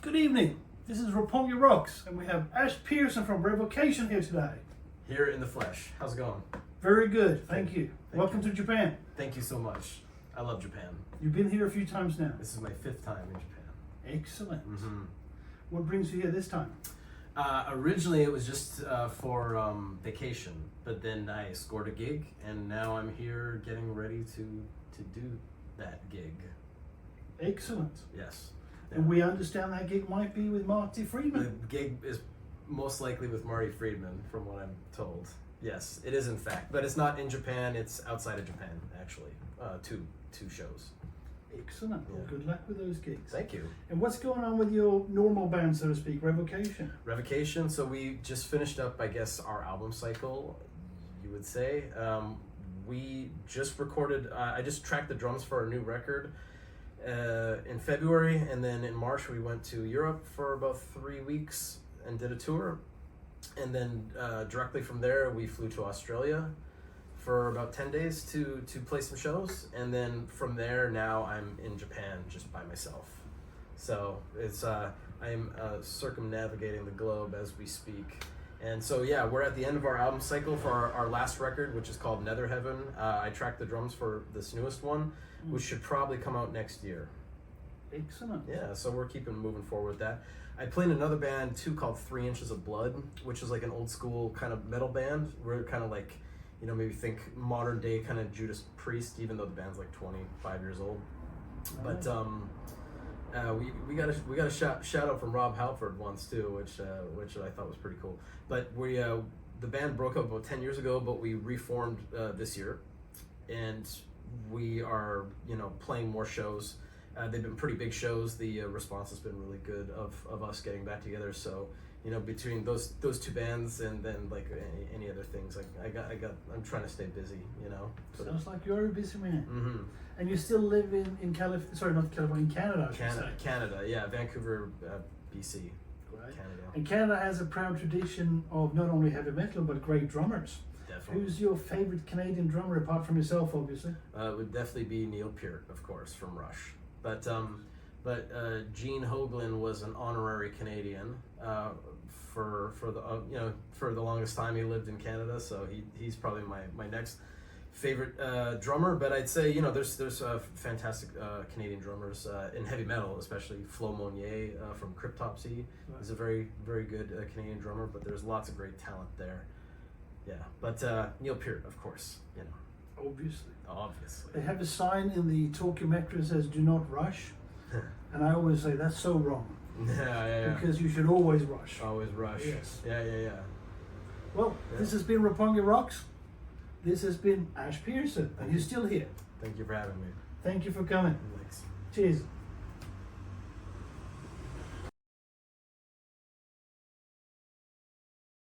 Good evening. This is Roppongi Rocks, and we have Ash Pearson from Revocation here today. Here in the flesh. How's it going? Very good, thank you. Welcome to Japan. Thank you so much. I love Japan. You've been here a few times now. This is my 5th time in Japan. Excellent. What brings you here this time? Originally it was just for vacation, but then I scored a gig, and now I'm here getting ready to do that gig. Excellent. Yes. And we understand that gig might be with Marty The Friedman. gig is most likely with Marty Friedman, from what I'm told. Yes, it is in fact, but it's not in Japan. It's outside of Japan, actually. Two shows. Excellent. Well, Yeah. good luck with those gigs. Thank you. And what's going on with your normal band, so to speak, Revocation? Revocation. So we just finished up, I guess, our album cycle, you would say. We just recorded. I just tracked the drums for our new record in February, and then in March we went to Europe for about 3 weeks and did a tour, and then directly from there we flew to Australia for about 10 days to play some shows, and then from there now I'm in Japan just by myself. So it's I'm circumnavigating the globe as we speak. And so yeah, we're at the end of our album cycle for our last record, which is called Nether Heaven. I tracked the drums for this newest one, which should probably come out next year. Excellent. Yeah, so we're keeping moving forward with that. I played in another band too called 3 Inches of Blood, which is like an old school kind of metal band. We're kind of like, you know, maybe think modern day kind of Judas Priest, even though the band's like 25 years old. But we got a shout out from Rob Halford once too, which I thought was pretty cool. But we the band broke up about 10 years ago, but we reformed this year, and we are, you know, playing more shows. They've been pretty big shows. The response has been really good of us getting back together. So, you know, between those two bands and then like any other things, like I'm trying to stay busy, you know. Sounds like you're a busy man. Mm-hmm. And you still live in California? Sorry, not California, in Canada. I should say. Canada, yeah, Vancouver, BC. Right. Canada. And Canada has a proud tradition of not only heavy metal but great drummers. Definitely. Who's your favorite Canadian drummer apart from yourself, obviously? It would definitely be Neil Peart, of course, from Rush. But Gene Hoglan was an honorary Canadian for the longest time he lived in Canada. So he's probably my next favorite drummer. But I'd say, you know, there's fantastic Canadian drummers in heavy metal, especially Flo Monnier from Cryptopsy. Right. He's a very very good Canadian drummer. But there's lots of great talent there. Yeah, but Neil Peart, of course, you know. Obviously. They have a sign in the Tokyo Metro that says "Do not rush," and I always say that's so wrong. Yeah. Because you should always rush. Always rush. Yes. Yeah. Well, this has been Roppongi Rocks. This has been Ash Pearson, and you're still here. Thank you for having me. Thank you for coming. Thanks. Cheers.